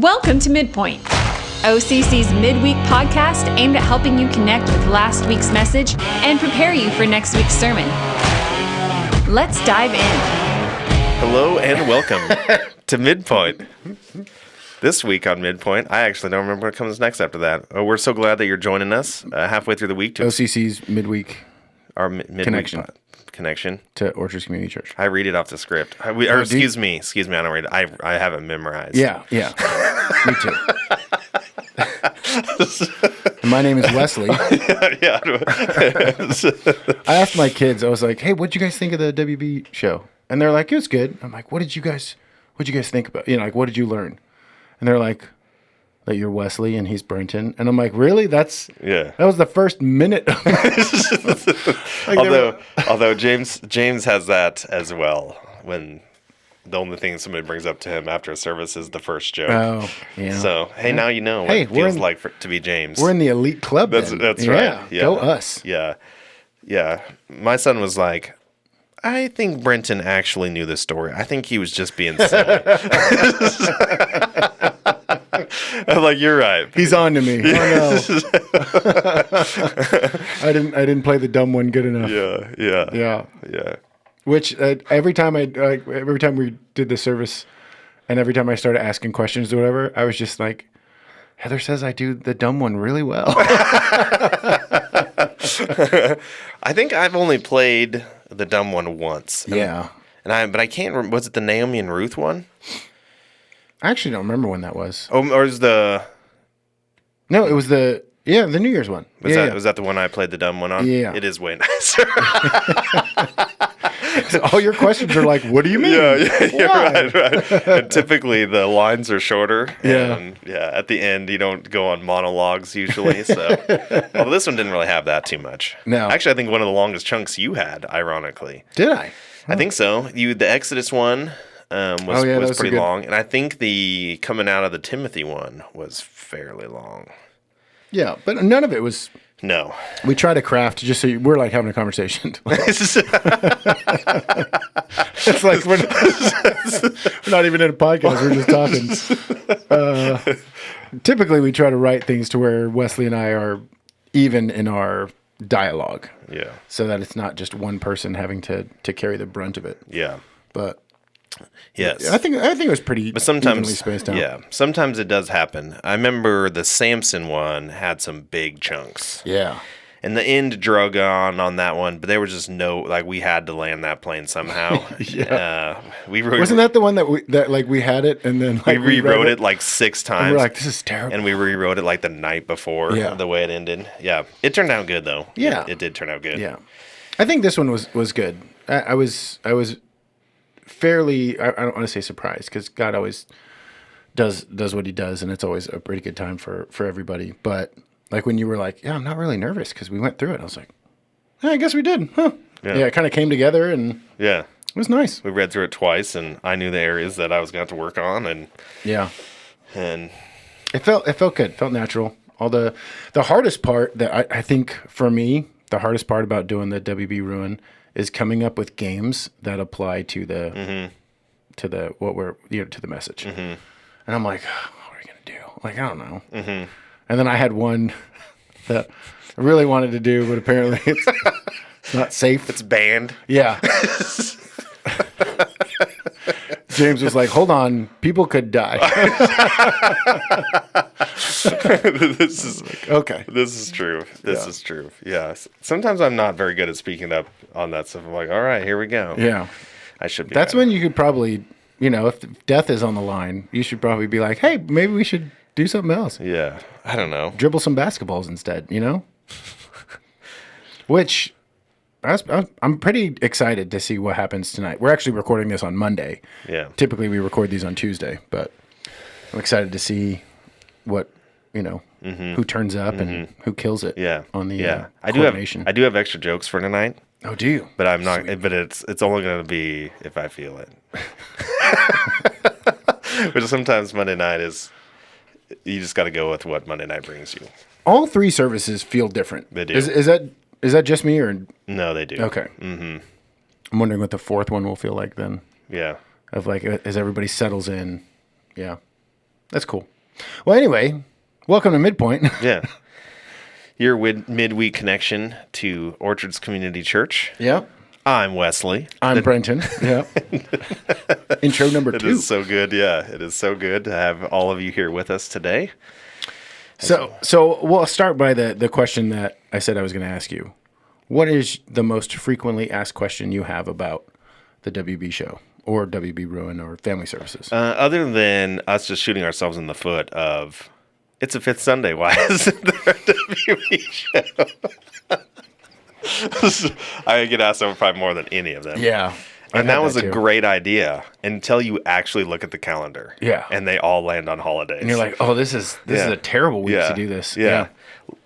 Welcome to Midpoint, OCC's midweek podcast aimed at helping you connect with last week's message and prepare you for next week's sermon. Let's dive in. Hello and welcome to Midpoint. This week on Midpoint, I actually don't remember what comes next after that. Oh, we're so glad that you're joining us halfway through the week. To OCC's midweek our midweek connection to Orchards Community Church. I read it off the script. Excuse me, I don't read it. I have it memorized. Yeah. Me too. My name is Wesley. yeah. I asked my kids, I was like, hey, what'd you guys think of the WB show? And they're like, it was good. I'm like, what'd you guys think about? What did you learn? And they're like, that you're Wesley and he's Brenton. And I'm like, really? That was the first minute. Although James has that as well. When the only thing somebody brings up to him after a service is the first joke. Oh, yeah. So now you know what it feels like to be James. We're in the elite club. That's right. Yeah. Go us. Yeah. My son was like, I think Brenton actually knew this story. I think he was just being silly. I'm like, you're right. He's on to me. Oh, no. I didn't play the dumb one good enough. Yeah. Which every time we did the service, and every time I started asking questions or whatever, I was just like, Heather says I do the dumb one really well. I think I've only played the dumb one once. Yeah. But I can't remember. Was it the Naomi and Ruth one? I actually don't remember when that was. Oh, or is the... No, it was the New Year's one. Was that the one I played the dumb one on? Yeah. It is way nicer. All your questions are like, what do you mean? Yeah, right. And typically the lines are shorter. Yeah. And at the end you don't go on monologues usually. So, although this one didn't really have that too much. No. Actually, I think one of the longest chunks you had, ironically. Did I? I think so. The Exodus one was pretty long. And I think the coming out of the Timothy one was fairly long. Yeah, but none of it was... No. We try to craft just so we're like having a conversation. It's like we're not even in a podcast. We're just talking. Typically, we try to write things to where Wesley and I are even in our dialogue. Yeah. So that it's not just one person having to carry the brunt of it. Yeah. But... Yes, I think it was pretty. But sometimes, evenly spaced out. Yeah, sometimes it does happen. I remember the Samson one had some big chunks. Yeah, and the end drug on that one, but there was just we had to land that plane somehow. Yeah, wasn't that the one that we had it and then we rewrote it like 6 times. And we're like, this is terrible, and we rewrote it like the night before the way it ended. Yeah, it turned out good though. Yeah, it did turn out good. Yeah, I think this one was good. I was fairly, I don't want to say surprised because God always does what he does, and it's always a pretty good time for everybody. But like when you were like, yeah, I'm not really nervous because we went through it. I was like, I guess we did. Huh. Yeah, it kind of came together, and it was nice. We read through it twice, and I knew the areas that I was going to have to work on, and it felt good. It felt natural. All the hardest part that I think for me, the hardest part about doing the WB Ruin is coming up with games that apply to the to the message. Mm-hmm. And I'm like, what are we gonna do? Like, I don't know. Mm-hmm. And then I had one that I really wanted to do, but apparently it's not safe. It's banned. Yeah. James was like, hold on, people could die. This is okay. This is true. This is true. Yeah. Sometimes I'm not very good at speaking up on that stuff. I'm like, all right, here we go. Yeah. I should be. That's when you could probably, if death is on the line, you should probably be like, hey, maybe we should do something else. Yeah. I don't know. Dribble some basketballs instead, Which... I'm pretty excited to see what happens tonight. We're actually recording this on Monday. Yeah. Typically, we record these on Tuesday, but I'm excited to see what who turns up and who kills it. Yeah. On the I do have extra jokes for tonight. Oh, do you? But I'm not. Sweet. But it's only going to be if I feel it. Which sometimes Monday night is. You just got to go with what Monday night brings you. All 3 services feel different. They do. Is that just me or? No, they do. Okay. Mm-hmm. I'm wondering what the 4th one will feel like then. Yeah. Of like as everybody settles in. Yeah. That's cool. Well, anyway, welcome to Midpoint. Yeah. Your midweek connection to Orchards Community Church. Yep. I'm Wesley. I'm Brenton. Yeah. Intro number 2. It is so good. Yeah, it is so good to have all of you here with us today. So we'll start by the question that I said I was going to ask you. What is the most frequently asked question you have about the WB show or WB Ruin or Family Services? Other than us just shooting ourselves in the foot of, it's a fifth Sunday, why isn't there a WB show? I get asked that probably more than any of them. Yeah. And that was a great idea until you actually look at the calendar. Yeah. And they all land on holidays. And you're like, oh, this is a terrible week to do this. Yeah.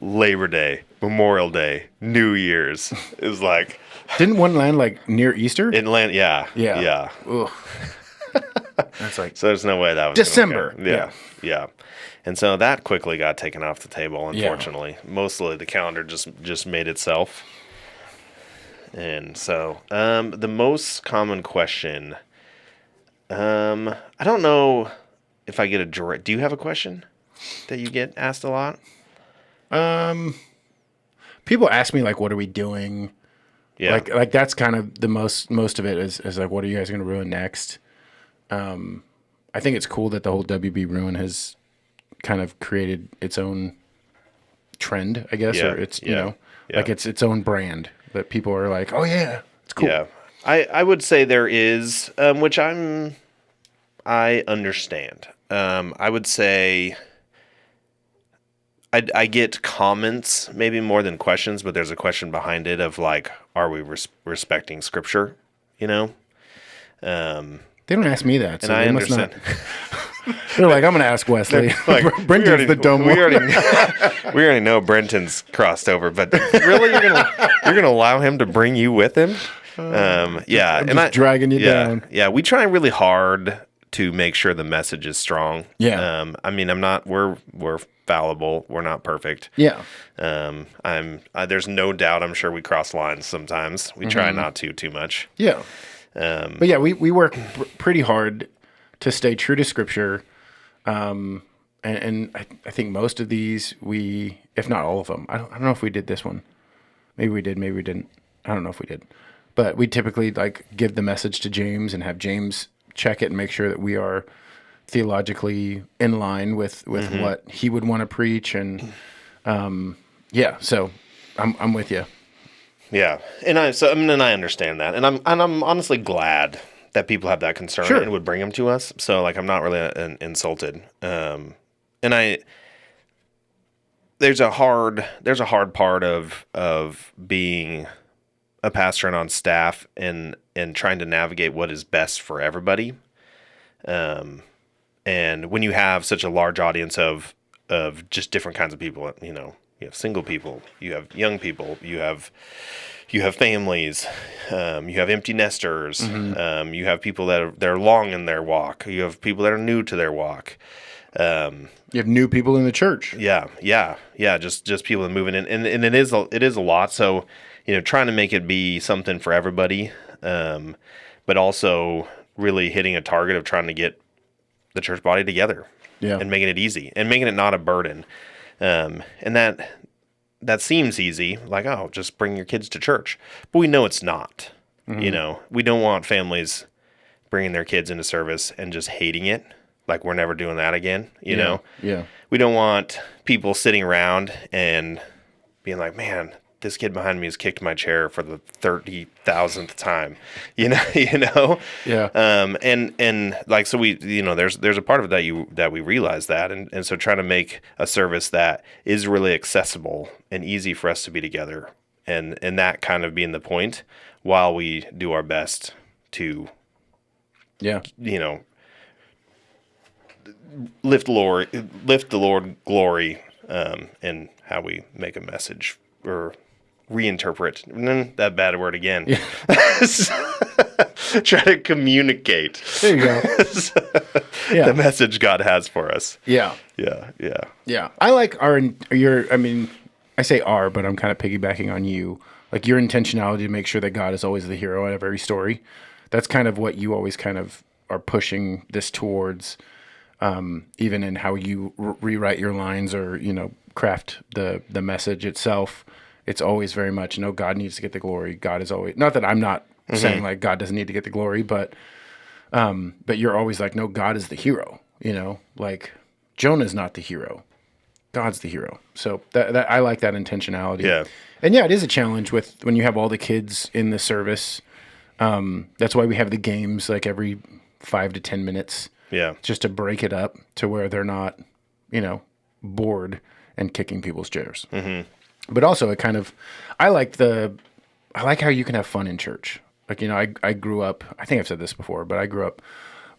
Labor Day, Memorial Day, New Year's. It was like... Didn't one land like near Easter? It land, yeah. Ugh. That's like... So there's no way that was... December. Yeah. And so that quickly got taken off the table, unfortunately. Yeah. Mostly the calendar just made itself. And so the most common question, I don't know if I get a direct... Do you have a question that you get asked a lot? People ask me, like, what are we doing? Yeah. Like that's kind of the most of it is like, what are you guys going to ruin next? I think it's cool that the whole WB Ruin has kind of created its own trend, I guess, or it's, you know, like it's its own brand that people are like, oh yeah, it's cool. Yeah. I would say there is, which I understand. I would say I get comments maybe more than questions, but there's a question behind it of like, are we respecting Scripture? You know, they don't ask me that, so and I understand. They're like, I'm going to ask Wesley. Like, Brenton's the dumb one. We already know Brenton's crossed over, but really, you're gonna allow him to bring you with him? I'm just dragging you down. Yeah, we try really hard to make sure the message is strong. Yeah. I mean, we're fallible. We're not perfect. Yeah. There's no doubt. I'm sure we cross lines sometimes. We try not to too much. Yeah. But yeah, we work pretty hard to stay true to Scripture. And I think most of these if not all of them, I don't know if we did this one. Maybe we did, maybe we didn't. I don't know if we did. But we typically like give the message to James and have James check it and make sure that we are theologically in line with what he would want to preach. And so I'm with you. Yeah, and I understand that, and I'm honestly glad that people have that concern and would bring them to us. So like, I'm not really insulted. There's a hard part of being a pastor and on staff and trying to navigate what is best for everybody. And when you have such a large audience of just different kinds of people, you know, you have single people, you have young people, you have families, you have empty nesters, you have people that are long in their walk, you have people that are new to their walk. You have new people in the church. Yeah. Just people moving in, and it is a lot. So, you know, trying to make it be something for everybody, but also really hitting a target of trying to get the church body together, and making it easy and making it not a burden. And that seems easy, like, oh, just bring your kids to church. But we know it's not. You know, we don't want families bringing their kids into service and just hating it, like we're never doing that again, you know? Yeah. We don't want people sitting around and being like, man, this kid behind me has kicked my chair for the 30,000th time, you know? Yeah. And like, so we, you know, there's a part of it that we realize that. And so trying to make a service that is really accessible and easy for us to be together, and that kind of being the point while we do our best to, you know, lift the Lord glory, in how we make a message or reinterpret. That bad word again. Yeah. Try to communicate. There you go. The message God has for us. Yeah. I like I say our, but I'm kind of piggybacking on you. Like your intentionality to make sure that God is always the hero in every story. That's kind of what you always kind of are pushing this towards. even in how you rewrite your lines or, craft the message itself. It's always very much, no, God needs to get the glory. God is always, not that I'm not saying like God doesn't need to get the glory, but you're always like, no, God is the hero, like Jonah's not the hero. God's the hero. So that I like that intentionality. Yeah. And yeah, it is a challenge when you have all the kids in the service. That's why we have the games like every 5 to 10 minutes. Yeah. Just to break it up to where they're not, bored and kicking people's chairs. Mm-hmm. But also I like how you can have fun in church. Like, I grew up, I think I've said this before, but I grew up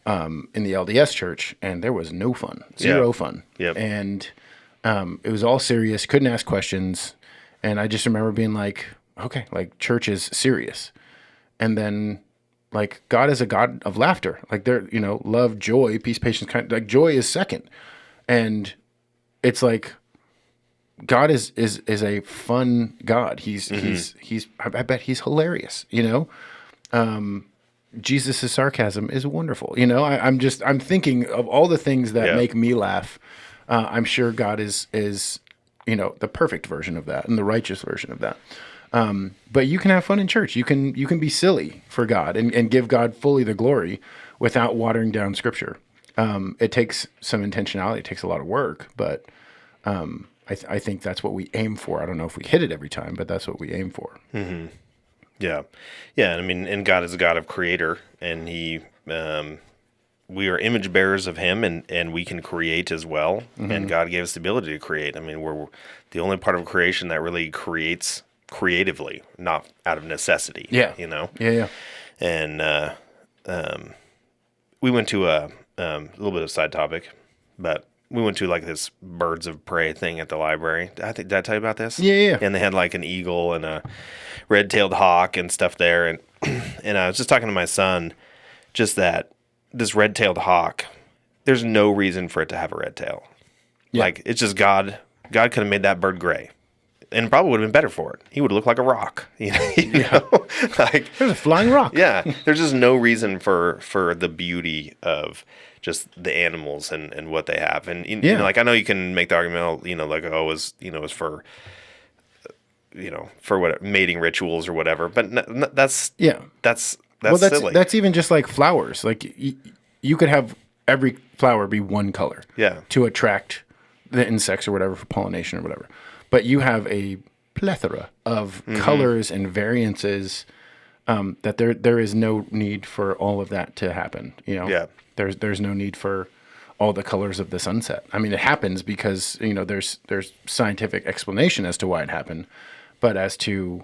in the LDS church and there was no fun, zero fun. Yep. And it was all serious, couldn't ask questions. And I just remember being like, okay, like church is serious. And then like God is a God of laughter. Like there, love, joy, peace, patience, like joy is second. And it's like God is a fun God. He's I bet he's hilarious, Jesus' sarcasm is wonderful. I'm thinking of all the things that make me laugh. I'm sure God is the perfect version of that and the righteous version of that. But you can have fun in church. You can be silly for God and give God fully the glory without watering down Scripture. It takes some intentionality. It takes a lot of work, but I think that's what we aim for. I don't know if we hit it every time, but that's what we aim for. Mm-hmm. Yeah. Yeah. I mean, and God is a God of creator, and we are image bearers of him, and we can create as well. Mm-hmm. And God gave us the ability to create. I mean, we're the only part of creation that really creates creatively, not out of necessity. Yeah. Yeah. And we went to a little bit of side topic, but we went to like this birds of prey thing at the library. Did I tell you about this? Yeah. And they had like an eagle and a red-tailed hawk and stuff there. And and I was just talking to my son, just that this red-tailed hawk, there's no reason for it to have a red tail. Yeah. Like it's just God could have made that bird gray. And probably would have been better for it. He would look like a rock, like there's a flying rock. Yeah, there's just no reason for the beauty of just the animals and what they have. And like I know you can make the argument, like it was for for what mating rituals or whatever. But that's silly. That's even just like flowers. Like you could have every flower be one color. Yeah. To attract the insects or whatever for pollination or whatever. But you have a plethora of colors and variances that there is no need for all of that to happen. Yeah. There's no need for all the colors of the sunset. I mean, it happens because there's scientific explanation as to why it happened, but as to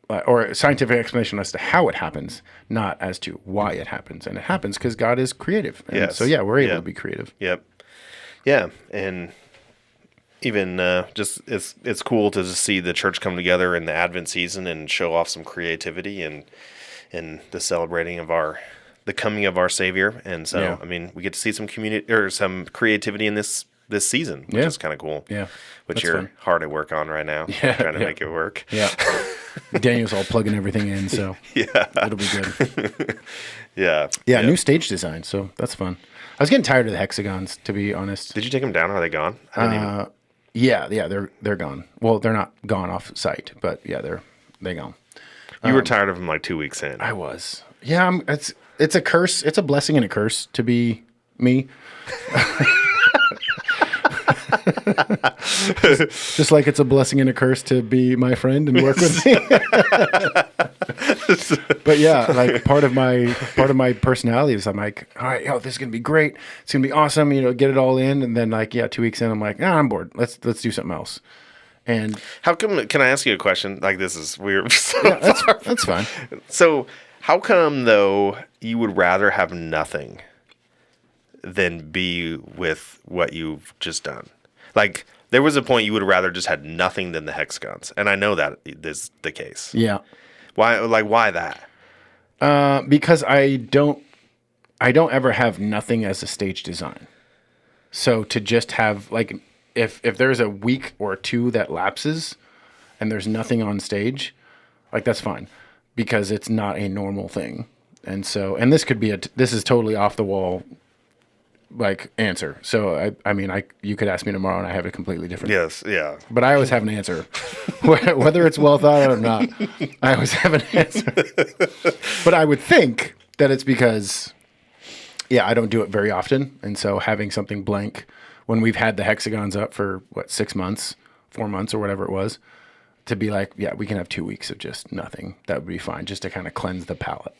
or scientific explanation as to how it happens, not as to why it happens. And it happens because God is creative. And yes. So we're able to be creative. Yep. Yeah, and even just it's cool to just see the church come together in the Advent season and show off some creativity and the celebrating of the coming of our Savior. And so, I mean, we get to see some community or some creativity in this season, which is kind of cool. Yeah, which you're hard at work on right now, trying to make it work. Yeah, Daniel's all plugging everything in, so it'll be good. Yeah, new stage design, so that's fun. I was getting tired of the hexagons, to be honest. Did you take them down? Are they gone? I didn't even... Yeah, they're gone. Well, they're not gone off site, but yeah, they're gone. You were tired of them like 2 weeks in. I was. Yeah, it's a curse. It's a blessing and a curse to be me. just like it's a blessing and a curse to be my friend and work with me. But yeah, like part of my personality is I'm like, all right, this is gonna be great. It's gonna be awesome. Get it all in, and then 2 weeks in, I'm like, I'm bored. Let's do something else. And how come? Can I ask you a question? Like this is weird. That's fine. So how come though you would rather have nothing than be with what you've just done? Like there was a point you would have rather just had nothing than the hexagons, and I know that is the case. Yeah. Why? Like why that? Because I don't ever have nothing as a stage design. So to just have if there's a week or two that lapses and there's nothing on stage, that's fine because it's not a normal thing. And so, and this could be this is totally off the wall like answer. So I mean, you could ask me tomorrow and I have a completely different. Yes, yeah. But I always have an answer, whether it's well thought out or not. I always have an answer. But I would think that it's because, yeah, I don't do it very often, and so having something blank when we've had the hexagons up for 6 months, 4 months, or whatever it was, to be like, yeah, we can have 2 weeks of just nothing. That would be fine, just to kind of cleanse the palate.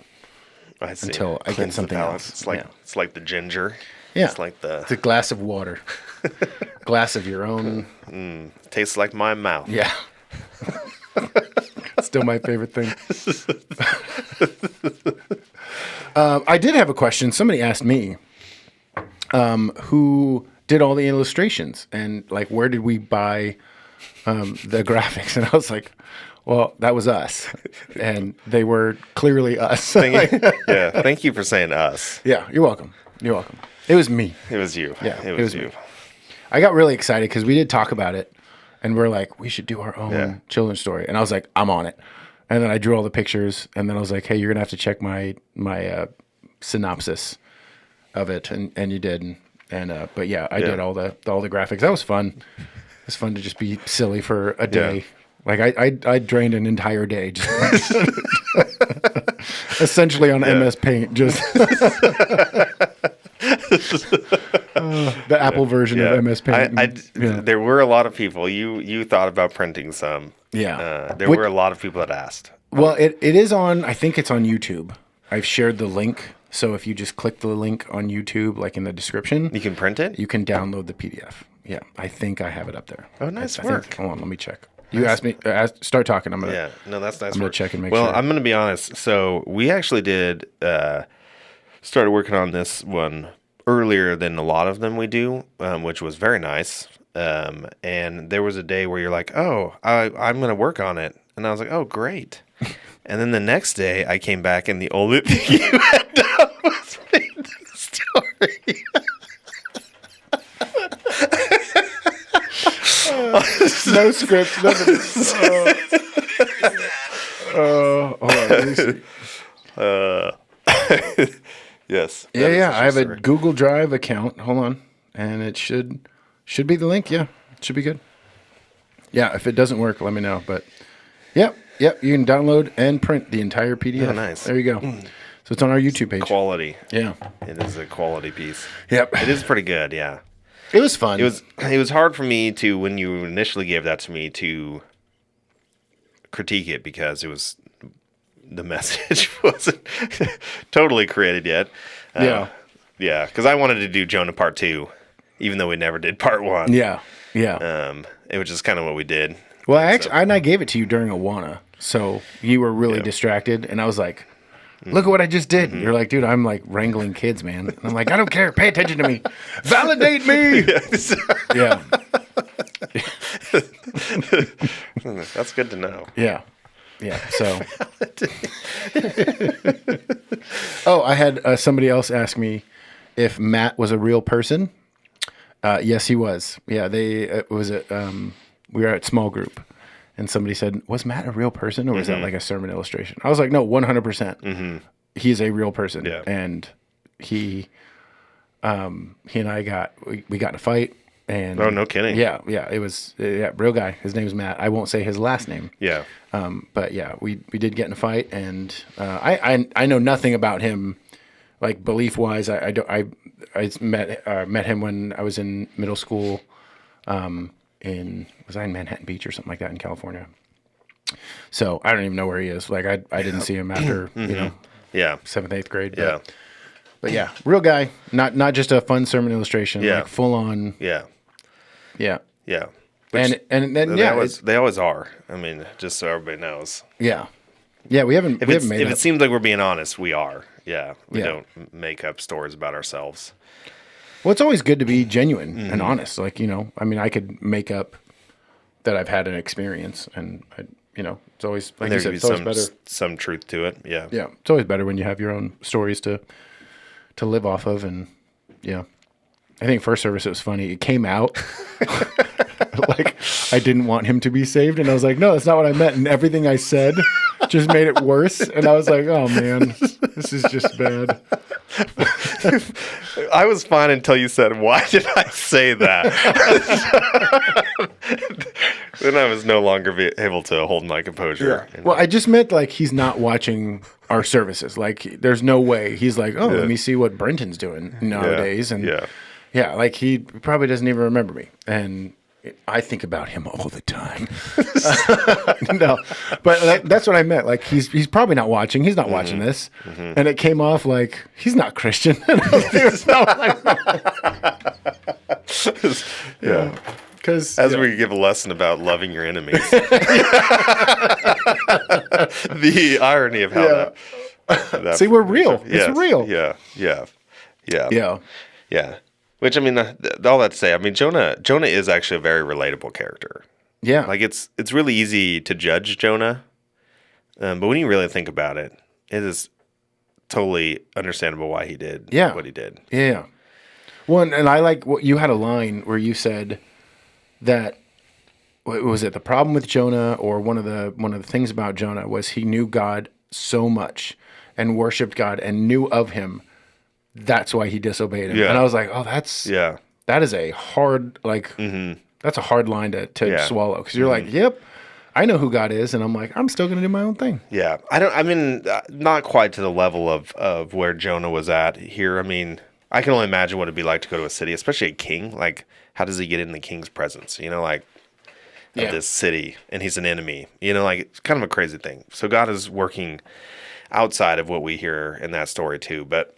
I see. Until I get something else. It's like the ginger. Yeah. It's like It's a glass of water. Glass of your own. Tastes like my mouth. Yeah. Still my favorite thing. I did have a question. Somebody asked me who did all the illustrations and like where did we buy the graphics? And I was like, well, that was us. And they were clearly us. Yeah. Thank you for saying us. Yeah, you're welcome. You're welcome. It was me. It was you. Yeah, It was you. me. I got really excited because we did talk about it, and we're like, we should do our own children's story. And I was like, I'm on it. And then I drew all the pictures, and then I was like, hey, you're gonna have to check my synopsis of it, and you did. And but yeah, I did all the graphics. That was fun. It was fun to just be silly for a day. Yeah. Like I drained an entire day, just essentially on MS Paint, just the Apple version of MS Paint. There were a lot of people. You thought about printing some. Yeah, there were a lot of people that asked. Well, it is on. I think it's on YouTube. I've shared the link, so if you just click the link on YouTube, like in the description, you can print it. You can download the PDF. Yeah, I think I have it up there. Oh, nice work. Hold on, let me check. You asked me. Start talking. I'm gonna. Yeah, no, that's nice. I'm gonna check and make sure. Well, I'm gonna be honest. So we actually did started working on this one earlier than a lot of them we do, which was very nice. And there was a day where you're like, "Oh, I'm gonna work on it," and I was like, "Oh, great." And then the next day, I came back and the only thing you had done was read the story. No script, nothing. Hold on, let me see. Yes. Yeah. I have a Google Drive account. Hold on, and it should be the link. Yeah, it should be good. Yeah, if it doesn't work, let me know. But yep, you can download and print the entire PDF. Oh, nice. There you go. So it's on our YouTube page. Quality. Yeah, it is a quality piece. Yep, it is pretty good. Yeah. It was fun. It was hard for me to, when you initially gave that to me, to critique it because it was, the message wasn't totally created yet. Yeah, because I wanted to do Jonah Part 2, even though we never did Part 1. Yeah. It was just kind of what we did. Well, I gave it to you during Awana, so you were really distracted, and I was like, look at what I just did. Mm-hmm. You're like, dude, I'm like wrangling kids, man. And I'm like, I don't care. Pay attention to me. Validate me. Yeah. That's good to know. Yeah. So. I had somebody else ask me if Matt was a real person. Yes, he was. Yeah, we were at small group. And somebody said, was Matt a real person or was that like a sermon illustration? I was like, no, 100%. Mm-hmm. He's a real person. Yeah. And he and I got in a fight. And oh, no kidding. Yeah. It was, real guy. His name's Matt. I won't say his last name. Yeah. But yeah, we did get in a fight. And I know nothing about him, like belief wise. I met him when I was in middle school. Was I in Manhattan Beach or something like that in California? So I don't even know where he is. Like I didn't see him after 7th, 8th grade. But yeah, real guy. Not just a fun sermon illustration. Yeah. Like full on. Yeah. And they always are. I mean, just so everybody knows. Yeah. We haven't made if it seems like we're being honest, we are. Yeah. We don't make up stories about ourselves. Well, it's always good to be genuine and honest. Like, I mean, I could make up that I've had an experience, and it's always, like you said, it's always better. Some truth to it. Yeah. Yeah. It's always better when you have your own stories to live off of. And yeah, I think first service, it was funny. It came out like I didn't want him to be saved. And I was like, no, that's not what I meant. And everything I said just made it worse. And I was like, oh man, this is just bad. I was fine until you said, "Why did I say that?" Then I was no longer able to hold my composure. Yeah. Well, I just meant like he's not watching our services. Like, there's no way he's like, oh, let me see what Brenton's doing nowadays. And yeah, like he probably doesn't even remember me. And I think about him all the time. No, but that's what I meant. Like he's probably not watching. He's not watching this, and it came off like he's not Christian. Yeah, because as we give a lesson about loving your enemies, the irony of how that see, we're real. Yes, it's real. Yeah. Which, I mean, all that to say, I mean, Jonah is actually a very relatable character. Yeah. Like, it's really easy to judge Jonah, but when you really think about it, it is totally understandable why he did what he did. Yeah. Well, and I like what you had a line where you said that, was it the problem with Jonah, or one of the things about Jonah was he knew God so much and worshiped God and knew of him. That's why he disobeyed him. Yeah. And I was like, oh, that is a hard, like, that's a hard line to swallow. Because you're like, yep, I know who God is. And I'm like, I'm still going to do my own thing. Yeah. Not quite to the level of where Jonah was at here. I mean, I can only imagine what it'd be like to go to a city, especially a king. Like, how does he get in the king's presence? You know, like, of this city, and he's an enemy. You know, like, it's kind of a crazy thing. So God is working outside of what we hear in that story too. But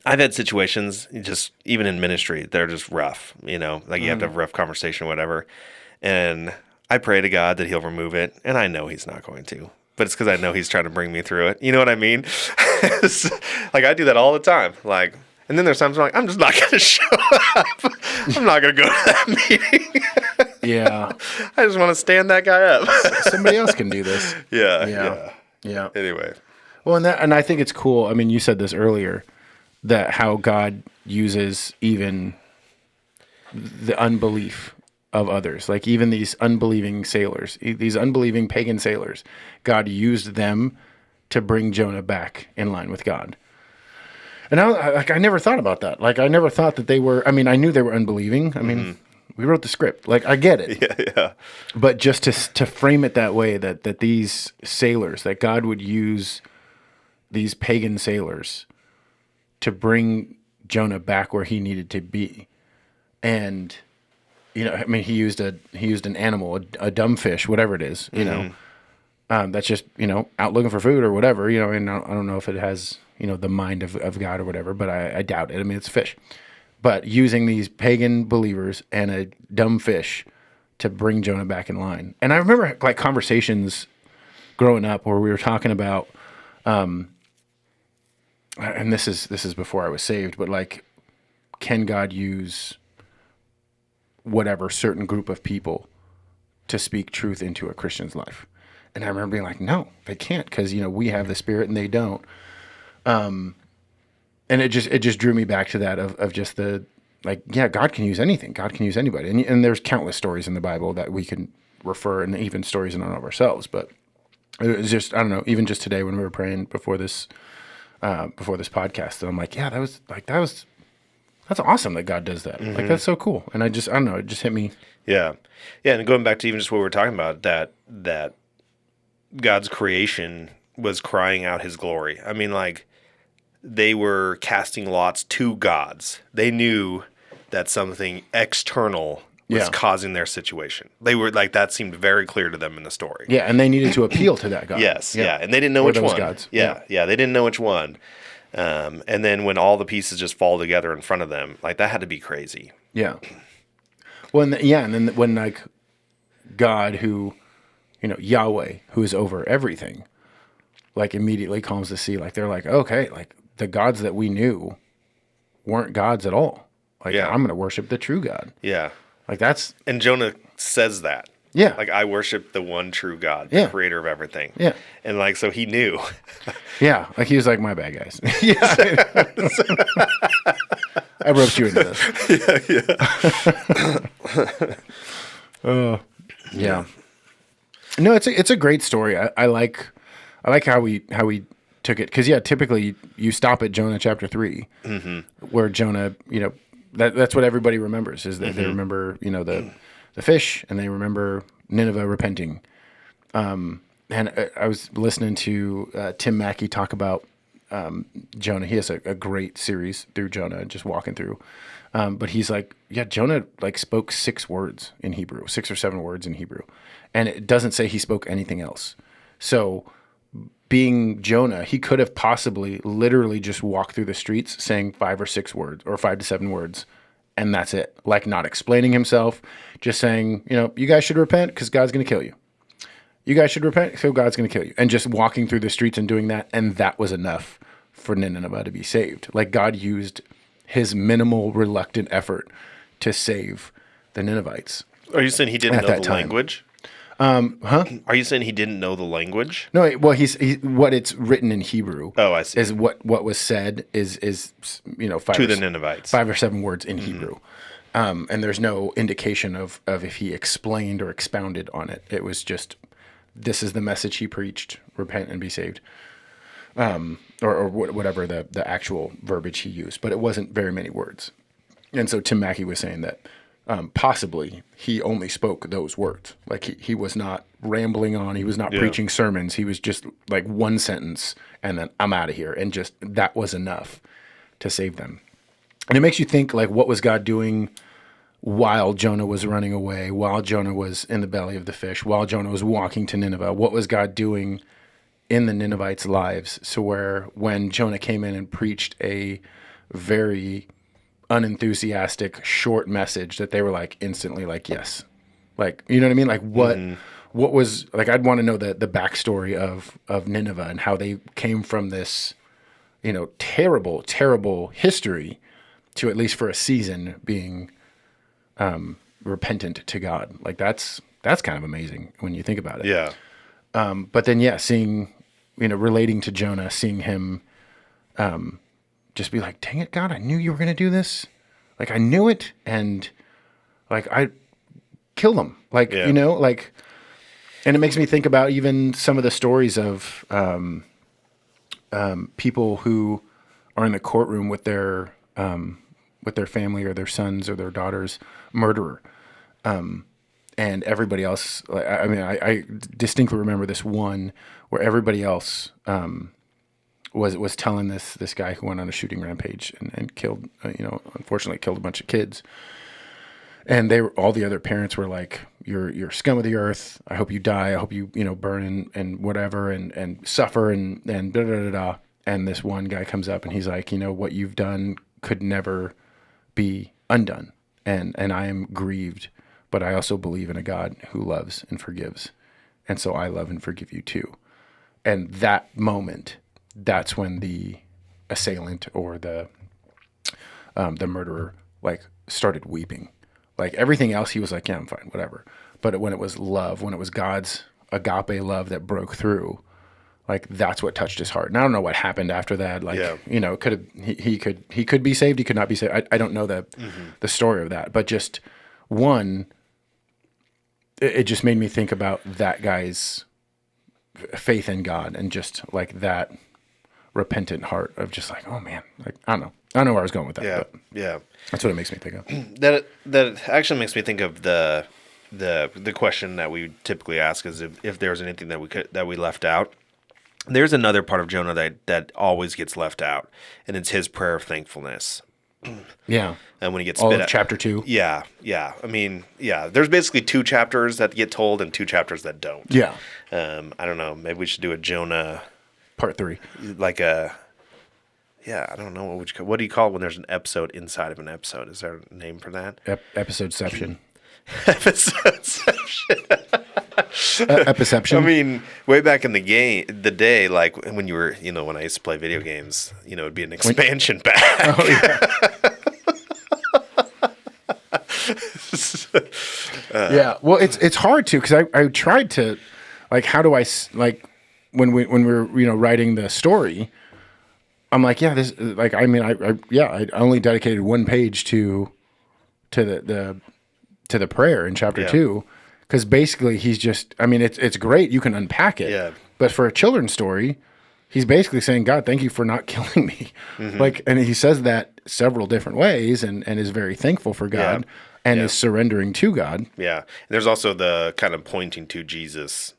I've had situations, just even in ministry, they're just rough, you know, like you have to have a rough conversation or whatever. And I pray to God that he'll remove it. And I know he's not going to, but it's because I know he's trying to bring me through it. You know what I mean? Like, I do that all the time. Like, and then there's times I'm like, I'm just not going to show up. I'm not going to go to that meeting. Yeah. I just want to stand that guy up. Somebody else can do this. Yeah. Anyway. Well, and I think it's cool. I mean, you said this earlier, that how God uses even the unbelief of others, like even these unbelieving sailors, these unbelieving pagan sailors, God used them to bring Jonah back in line with God. And I never thought about that. Like, I never thought that they were, I mean, I knew they were unbelieving. I mean, we wrote the script. Like, I get it. Yeah. But just to frame it that way, that these sailors, that God would use these pagan sailors to bring Jonah back where he needed to be. And, you know, I mean, he used an animal, a dumb fish, whatever it is, you know, that's just, you know, out looking for food or whatever, you know, and I don't know if it has, you know, the mind of God or whatever, but I doubt it. I mean, it's fish. But using these pagan believers and a dumb fish to bring Jonah back in line. And I remember, like, conversations growing up where we were talking about, and this is before I was saved, but like, can God use whatever certain group of people to speak truth into a Christian's life? And I remember being like, no, they can't, because, you know, we have the Spirit and they don't. And it just drew me back to that of just the, like, yeah, God can use anything. God can use anybody. And there's countless stories in the Bible that we can refer, and even stories in and of ourselves. But it was just, I don't know, even just today when we were praying before this podcast, and I'm like, yeah, that's awesome that God does that. Like, that's so cool. And I don't know, it just hit me. Yeah. And going back to even just what we were talking about, that God's creation was crying out his glory. I mean, like, they were casting lots to gods. They knew that something external was causing their situation. They were like, that seemed very clear to them in the story. Yeah, and they needed to appeal to that God. Yes, and they didn't know which one. Gods. Yeah, they didn't know which one. And then when all the pieces just fall together in front of them, like, that had to be crazy. Yeah. Well, and then when, like, God, who, you know, Yahweh, who is over everything, like, immediately calms the sea. Like, they're like, okay, like, the gods that we knew weren't gods at all. Like, I'm going to worship the true God. Yeah. Like, that's... And Jonah says that. Yeah. Like, I worship the one true God, the creator of everything. Yeah. And, like, so he knew. Yeah. Like, he was like, my bad, guys. I roped you into this. Yeah. No, it's a great story. I like how he took it, because typically you stop at Jonah chapter 3, where Jonah, that's what everybody remembers, is that they remember the fish, and they remember Nineveh repenting. And I was listening to Tim Mackey talk about Jonah. He has a great series through Jonah, just walking through. But he's like, Jonah spoke 6 words in Hebrew, 6 or 7 words in Hebrew. And it doesn't say he spoke anything else. So being Jonah, he could have possibly literally just walked through the streets saying 5 or 6 words, or 5 to 7 words. And that's it. Like, not explaining himself, just saying, you guys should repent because God's going to kill you. You guys should repent so God's going to kill you. And just walking through the streets and doing that. And that was enough for Nineveh to be saved. Like, God used his minimal, reluctant effort to save the Ninevites. Are you saying he didn't know the language? Are you saying he didn't know the language? No, well, he's what it's written in Hebrew. Oh, I see. Is what was said is 5 to the Ninevites, 5 or 7 words in Hebrew, and there's no indication of if he explained or expounded on it. It was just, this is the message he preached: repent and be saved, or whatever the actual verbiage he used. But it wasn't very many words, and so Tim Mackey was saying that. Possibly he only spoke those words. Like he was not rambling on. He was not preaching sermons. He was just like one sentence, and then I'm out of here. And just that was enough to save them. And it makes you think, like, what was God doing while Jonah was running away, while Jonah was in the belly of the fish, while Jonah was walking to Nineveh? What was God doing in the Ninevites' lives? So where when Jonah came in and preached a very unenthusiastic, short message, that they were like instantly like, yes. Like, you know what I mean? Like what was, like, I'd want to know the backstory of Nineveh and how they came from this, terrible, terrible history to, at least for a season, being repentant to God. Like that's kind of amazing when you think about it. Yeah. But then, seeing, relating to Jonah, seeing him, just be like, dang it, God, I knew you were going to do this. Like, I knew it. And like, I killed them. Like, and it makes me think about even some of the stories of people who are in the courtroom with their family or their sons or their daughters murderer. And everybody else, I distinctly remember this one where everybody else, was telling this guy who went on a shooting rampage and killed, unfortunately killed a bunch of kids. And all the other parents were like, you're scum of the earth. I hope you die. I hope you, burn and whatever and suffer and da da da da. And this one guy comes up and he's like, what you've done could never be undone. And I am grieved, but I also believe in a God who loves and forgives. And so I love and forgive you too. And that moment, that's when the assailant or the murderer started weeping. Like everything else, he was like, yeah, I'm fine, whatever. But when it was love, when it was God's agape love that broke through, like that's what touched his heart. And I don't know what happened after that. Like, could have he could be saved, he could not be saved. I don't know the story of that. But just one, it just made me think about that guy's faith in God and just like that repentant heart of just like, oh man, like I don't know where I was going with that. Yeah. That's what it makes me think of. That actually makes me think of the question that we typically ask is if there's anything that we left out. There's another part of Jonah that always gets left out, and it's his prayer of thankfulness. Yeah. And when he gets all spit of out. chapter 2. Yeah. I mean, there's basically 2 chapters that get told and 2 chapters that don't. Yeah. I don't know. Maybe we should do a Jonah part 3. Like I don't know what do you call it when there's an episode inside of an episode? Is there a name for that? Episodeception. Episodeception. Epiception. I mean, way back in the day, like when you were, when I used to play video games, it'd be an expansion pack. Oh, yeah. Yeah. Well, it's hard to, because I tried to, like, how do I, like, when we were, writing the story, I'm like, I only dedicated 1 page to the prayer in chapter 2. Because basically he's just, it's great. You can unpack it. Yeah. But for a children's story, he's basically saying, God, thank you for not killing me. Like, and he says that several different ways and is very thankful for God and is surrendering to God. Yeah. And there's also the kind of pointing to Jesus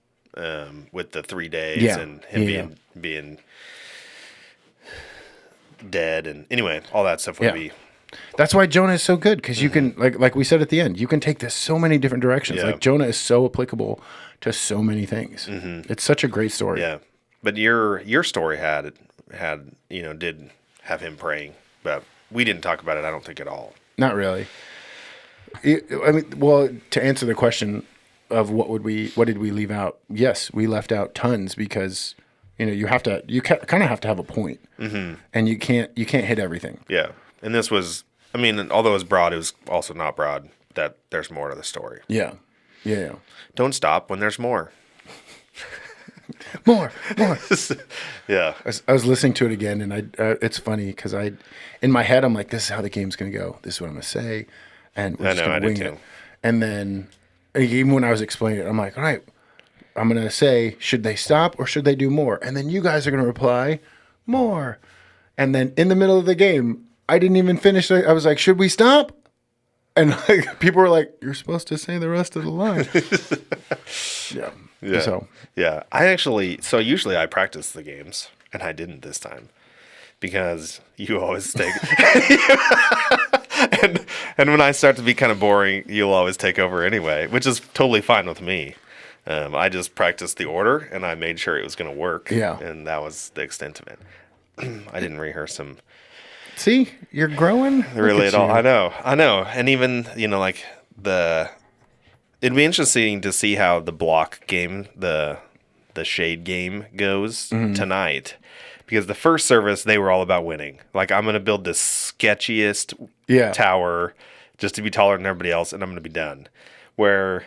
with the 3 days and him being dead. And anyway, all that stuff would be. That's why Jonah is so good, because you can, like we said at the end, you can take this so many different directions. Yeah. Like Jonah is so applicable to so many things. It's such a great story. Yeah. But your story did have him praying, but we didn't talk about it, I don't think, at all. Not really. I mean, well, to answer the question of what did we leave out? Yes, we left out tons, because you kind of have to have a point, and you can't hit everything. Yeah. And this was, I mean, although it was broad, it was also not broad, that there's more to the story. Yeah. Don't stop when there's more. More. Yeah. I was listening to it again, and it's funny because in my head, I'm like, this is how the game's going to go. This is what I'm going to say. And we're just going to wing it. And then even when I was explaining it, I'm like, all right, I'm going to say, should they stop or should they do more? And then you guys are going to reply, more. And then in the middle of the game, I didn't even finish. I was like, should we stop? And people were like, you're supposed to say the rest of the line. Yeah. So. Yeah. Usually I practice the games, and I didn't this time because you always take and when I start to be kind of boring, you'll always take over anyway, which is totally fine with me. I just practiced the order, and I made sure it was going to work. Yeah. And that was the extent of it. I didn't rehearse them. See, you're growing really at all. I know. And even, it'd be interesting to see how the block game, the shade game goes tonight, because the first service, they were all about winning. Like, I'm going to build the sketchiest tower just to be taller than everybody else, and I'm going to be done. Where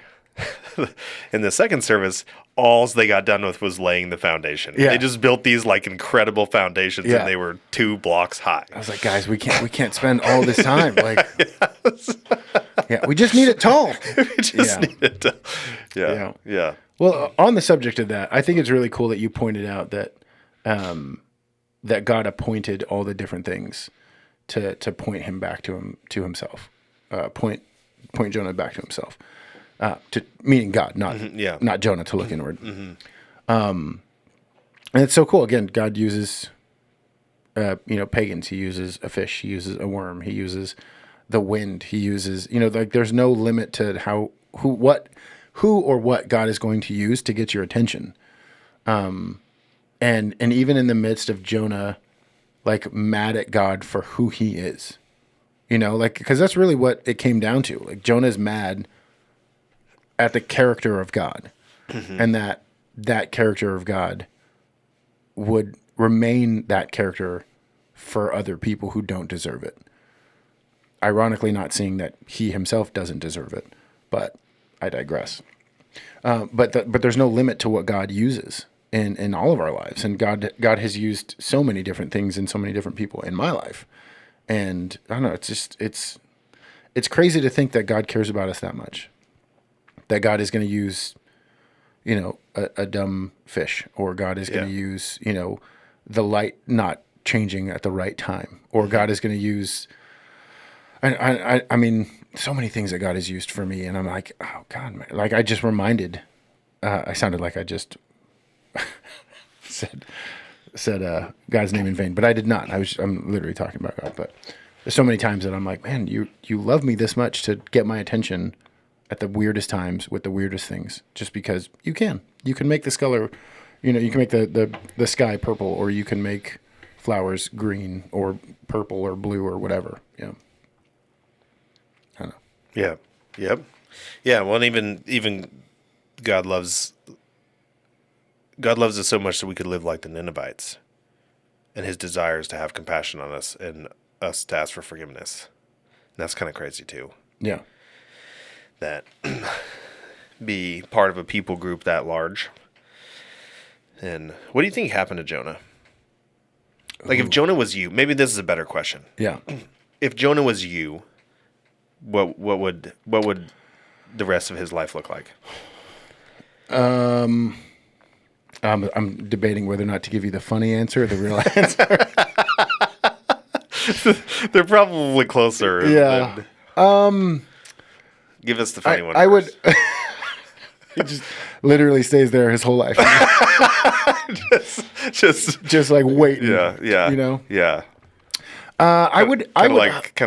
in the second service, all they got done with was laying the foundation. Yeah. They just built these like foundations, and they were 2 blocks high. I was like, guys, we can't spend all this time. Like, we just need it tall. We just need it tall. Yeah. Well, on the subject of that, I think it's really cool that you pointed out that that God appointed all the different things to point him back to himself, point Jonah back to himself. Meaning God, not Jonah to look inward. And it's so cool. Again, God uses, pagans. He uses a fish. He uses a worm. He uses the wind. He uses, there's no limit to who or what God is going to use to get your attention. And even in the midst of Jonah, like, mad at God for who he is, because that's really what it came down to. Like, Jonah is mad at the character of God, and that character of God would remain that character for other people who don't deserve it. Ironically, not seeing that he himself doesn't deserve it, but I digress. But there's no limit to what God uses in all of our lives, and God has used so many different things in so many different people in my life, and I don't know. It's crazy to think that God cares about us that much. That God is going to use, a dumb fish, or God is going to use, the light not changing at the right time, or God is going to use, I mean, so many things that God has used for me, and I'm like, oh God, man. Like, I just reminded, I sounded like I just said God's name in vain, but I did not. I'm literally talking about God. But there's so many times that I'm like, man, you love me this much to get my attention at the weirdest times with the weirdest things, just because you can make this color, you can make the sky purple, or you can make flowers green or purple or blue or whatever. I don't know. Yeah. Yep. Yeah. Well, and even God loves us so much that we could live like the Ninevites, and his desire is to have compassion on us and us to ask for forgiveness. And that's kind of crazy too. Yeah. That be part of a people group that large. And what do you think happened to Jonah? Like, if Jonah was you, maybe this is a better question. Yeah. If Jonah was you, what would the rest of his life look like? I'm debating whether or not to give you the funny answer or the real answer. They're probably closer. Yeah. Give us the funny one. I would. He just literally stays there his whole life. just like waiting. Yeah. You know. Yeah. I would kind of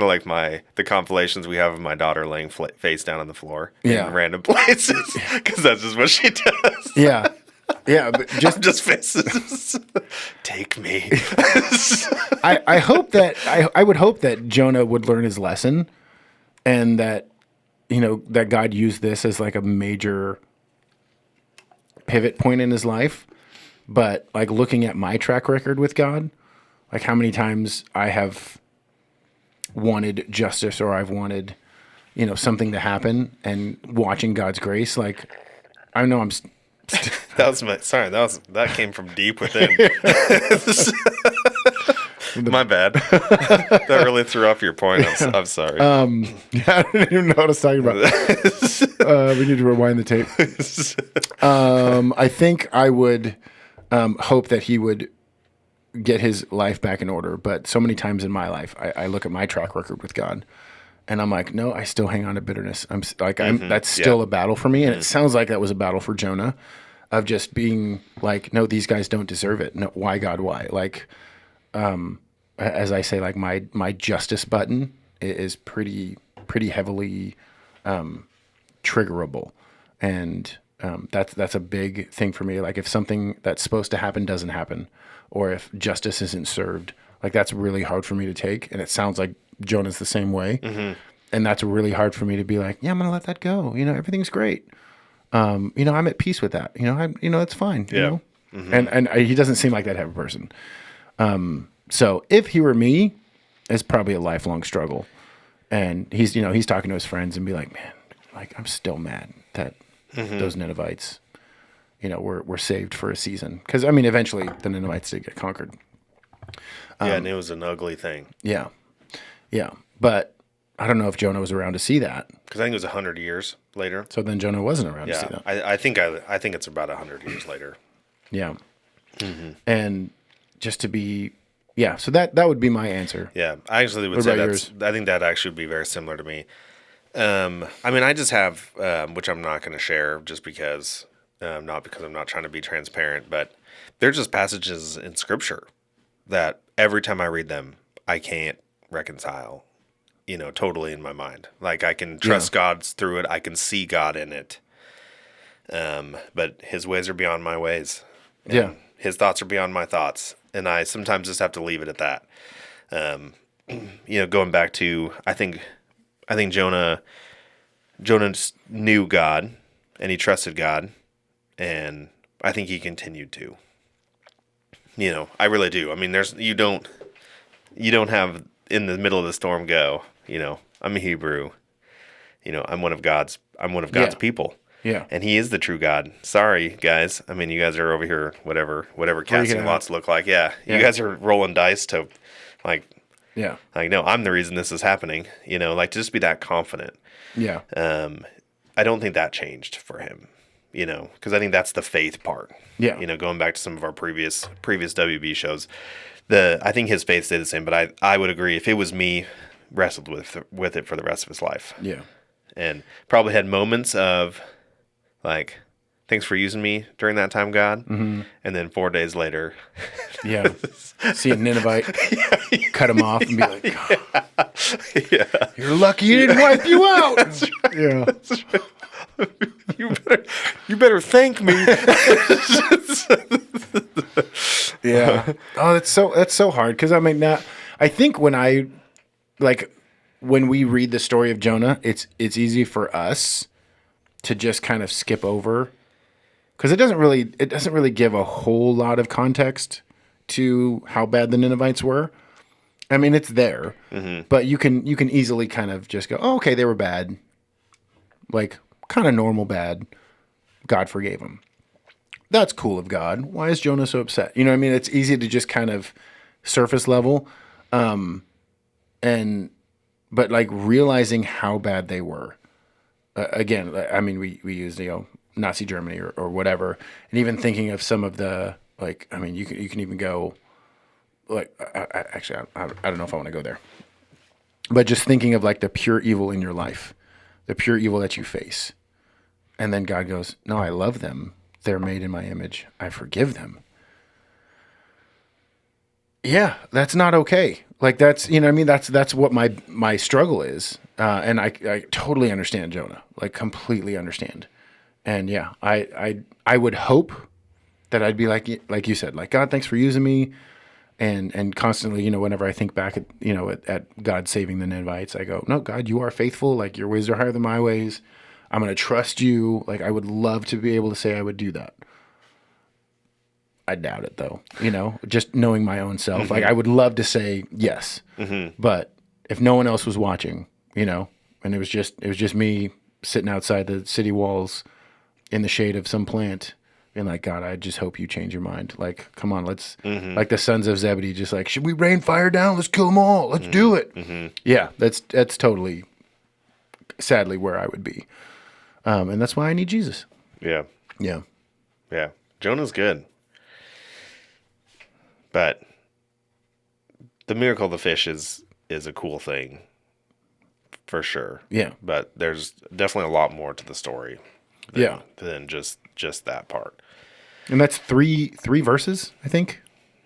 like the compilations we have of my daughter laying face down on the floor Yeah. in random places because that's just what she does. Yeah. Yeah, but I'm just faces. Take me. I hope that I would hope that Jonah would learn his lesson, and that that God used this as like a major pivot point in his life. But like looking at my track record with God, like how many times I have wanted justice or I've wanted something to happen, and watching God's grace, like I know I'm. That came from deep within. My bad. That really threw off your point. I'm sorry. Yeah, I didn't even know what I was talking about. We need to rewind the tape. I think I would hope that he would get his life back in order. But so many times in my life, I look at my track record with God, and I'm like, no, I still hang on to bitterness. That's still a battle for me. And it sounds like that was a battle for Jonah, of just being like, no, these guys don't deserve it. No, why God, why? Like, as I say, like my justice button is pretty heavily triggerable, and that's a big thing for me. Like if something that's supposed to happen doesn't happen, or if justice isn't served, like that's really hard for me to take. And it sounds like Jonah's the same way, and that's really hard for me to be like, yeah, I'm gonna let that go. Everything's great. I'm at peace with that. It's fine. Yeah. And he doesn't seem like that type of person. So if he were me, it's probably a lifelong struggle. And he's talking to his friends and be like, man, like I'm still mad that those Ninevites, were saved for a season. Because eventually the Ninevites did get conquered. And it was an ugly thing. Yeah, yeah. But I don't know if Jonah was around to see that. Because I think it was 100 years later. So then Jonah wasn't around to see that. I think it's about 100 years later. Yeah. And just to be, so that would be my answer. Yeah, I actually would say I think that actually would be very similar to me. I just have, which I'm not going to share just because, not because I'm not trying to be transparent, but there's just passages in Scripture that every time I read them, I can't reconcile, totally in my mind. Like I can trust God's through it. I can see God in it. But his ways are beyond my ways. Yeah. His thoughts are beyond my thoughts. And I sometimes just have to leave it at that. Going back to, I think Jonah knew God and he trusted God, and I think he continued to. I really do. You don't have in the middle of the storm go, I'm a Hebrew, I'm one of God's people. Yeah. And he is the true God. Sorry, guys. You guys are over here, whatever casting lots look like. Yeah. You guys are rolling dice to no, I'm the reason this is happening. To just be that confident. Yeah. I don't think that changed for him, because I think that's the faith part. Yeah. Going back to some of our previous WB shows, I think his faith stayed the same, but I would agree, if it was me, wrestled with it for the rest of his life. Yeah. And probably had moments of like, thanks for using me during that time, God. Mm-hmm. And then 4 days later. Yeah. See a Ninevite, cut him off and be like, oh, you're lucky he didn't wipe you out. That's right. Yeah. That's right. You better thank me. Yeah. Oh, that's so hard. Because I think when we read the story of Jonah, it's easy for us to just kind of skip over, because it doesn't really give a whole lot of context to how bad the Ninevites were. It's there, but you can easily kind of just go, oh, okay, they were bad, like kind of normal bad. God forgave them. That's cool of God. Why is Jonah so upset? It's easy to just kind of surface level, but like realizing how bad they were. Again, we used Nazi Germany or whatever, and even thinking of some of the, like, I mean, you can even go, like, I don't know if I want to go there, but just thinking of like the pure evil in your life, the pure evil that you face, and then God goes, no, I love them. They're made in my image. I forgive them. Yeah, that's not okay. Like, that's, you know what I mean? That's what my struggle is. And I totally understand Jonah, like completely understand. And yeah, I would hope that I'd be like you said, like, God, thanks for using me. And constantly, you know, whenever I think back at God saving the Ninevites, I go, no, God, you are faithful. Like, your ways are higher than my ways. I'm going to trust you. Like, I would love to be able to say I would do that. I doubt it, though, you know, just knowing my own self. Mm-hmm. Like, I would love to say yes, but if no one else was watching, you know, and it was just me sitting outside the city walls in the shade of some plant, being like, God, I just hope you change your mind. Like, come on, let's, like the sons of Zebedee, just like, should we rain fire down? Let's kill them all. Let's do it. Yeah, that's totally, sadly, where I would be. And that's why I need Jesus. Yeah. Yeah. Yeah. Jonah's good. But the miracle of the fish is a cool thing, for sure. Yeah. But there's definitely a lot more to the story than just that part. And that's three verses, I think.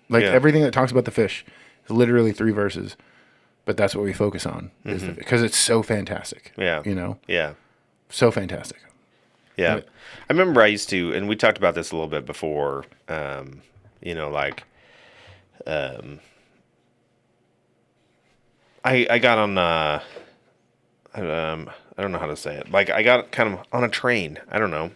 Like, everything that talks about the fish is literally 3 verses. But that's what we focus on, because it's so fantastic. Yeah. You know? Yeah. So fantastic. Yeah. But, I remember I used to, and we talked about this a little bit before, you know, like, I got on, I don't know how to say it. Like, I got kind of on a train. I don't know.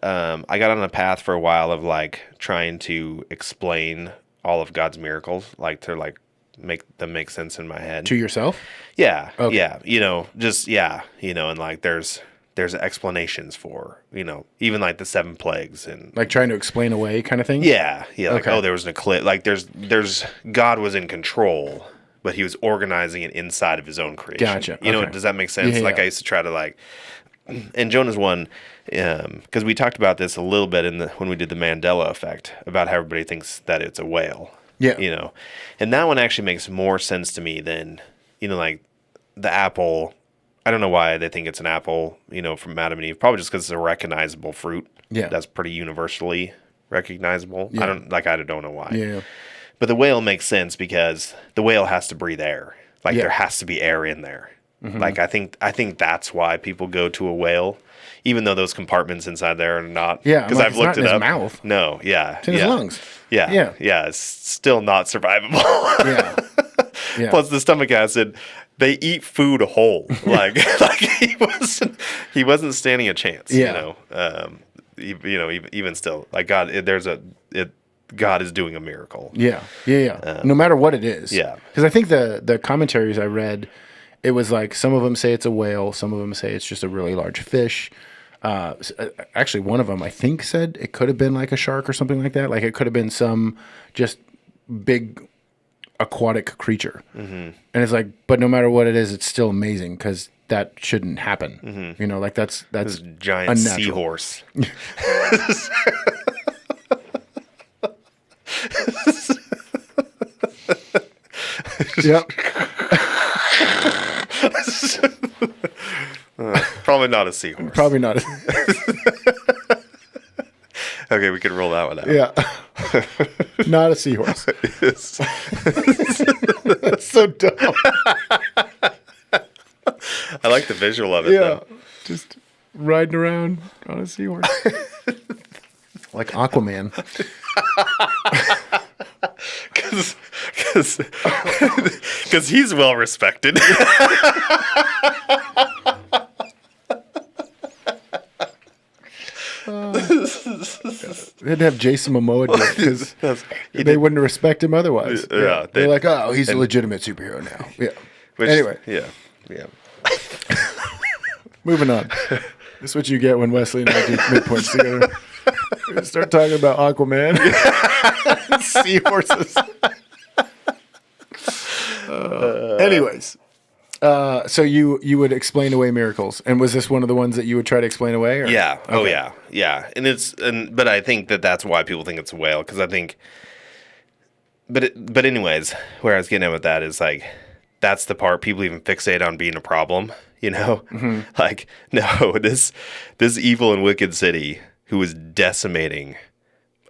I got on a path for a while of like trying to explain all of God's miracles, like to like make them make sense in my head. to yourself? Yeah. Okay. Yeah. You know, just, yeah. You know, and like there's explanations for, you know, even like the 7 plagues and Like trying to explain away kind of thing? yeah. Yeah. Like, Okay. oh, there was an eclipse. Like there's God was in control, but he was organizing it inside of his own creation. Gotcha. You know, Okay. does that make sense? Yeah, Like yeah. I used to try to like, and Jonah's one, because we talked about this a little bit when we did the Mandela effect about how everybody thinks that it's a whale. Yeah. You know, and that one actually makes more sense to me than, you know, like the apple. I don't know why they think it's an apple, you know, from Adam and Eve. Probably just because it's a recognizable fruit. Yeah. That's pretty universally recognizable. Yeah. I don't know why. Yeah. But the whale makes sense because the whale has to breathe air. Like Yeah. there has to be air in there. Like I think that's why people go to a whale, even though those compartments inside there are not. Yeah, because like, I've it's looked not in it his up. mouth. No, yeah, It's in his lungs. Yeah, Yeah. yeah. It's still not survivable. Yeah. Yeah. Plus the stomach acid. They eat food whole. Like he wasn't standing a chance. Yeah. Even still, like God, God is doing a miracle. Yeah. Yeah. No matter what it is. Yeah. Because I think the commentaries I read, it was like some of them say it's a whale, some of them say it's just a really large fish. Actually, one of them I think said it could have been like a shark or something like that. Like it could have been some just big aquatic creature. And it's like, but no matter what it is, it's still amazing because that shouldn't happen. You know, like that's This giant unnatural. seahorse. Yep. Probably not a seahorse. Probably not. Okay, we can roll that one out. Yeah. Not a seahorse. Yes. That's so dumb. I like the visual of it, Yeah. though. Just riding around on a seahorse. Like Aquaman. Because he's well respected. They'd have Jason Momoa do it because they wouldn't respect him otherwise. Yeah, They're like, oh, he's a legitimate superhero now. Yeah. Anyway, Yeah. moving on. This is what you get when Wesley and I do midpoints together. We start talking about Aquaman. Seahorses. Anyways. So you would explain away miracles, and was this one of the ones that you would try to explain away? Or? Yeah. Oh Okay. yeah. Yeah. But I think that's why people think it's a whale, because I think. But anyways, where I was getting at with that is like, that's the part people even fixate on being a problem. Like, no, this evil and wicked city who is decimating